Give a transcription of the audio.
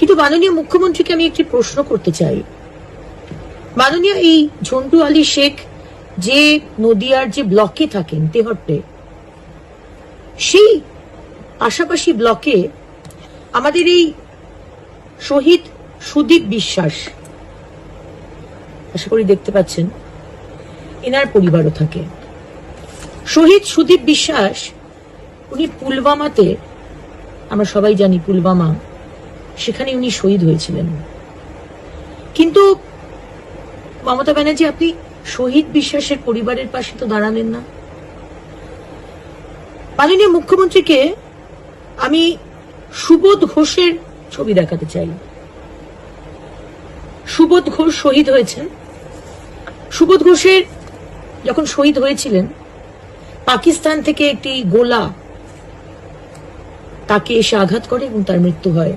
কিন্তু মাননীয় মুখ্যমন্ত্রীকে আমি একটি প্রশ্ন করতে চাই। মাননীয় এই ঝন্টু আলী শেখ যে নদিয়ার যে ব্লকে থাকেন তেহট্টে, সেই পাশাপাশি ব্লকে আমাদের এই শহীদ সুদীপ বিশ্বাস, আশা করি দেখতে পাচ্ছেন, এনার পরিবারও থাকে। শহীদ সুদীপ বিশ্বাস উনি পুলওয়ামাতে, আমরা সবাই জানি পুলওয়ামা, সেখানে উনি শহীদ হয়েছিলেন। কিন্তু মমতা ব্যানার্জি, আপনি শহীদ বিশ্বাসের পরিবারের পাশে তো দাঁড়ালেন না। মাননীয় মুখ্যমন্ত্রীকে আমি সুবোধ ঘোষের ছবি দেখাতে চাই। সুবোধ ঘোষ শহীদ হয়েছেন। সুবোধ ঘোষের যখন শহীদ হয়েছিলেন, পাকিস্তান থেকে একটি গোলা তাকে এসে আঘাত করে এবং তার মৃত্যু হয়।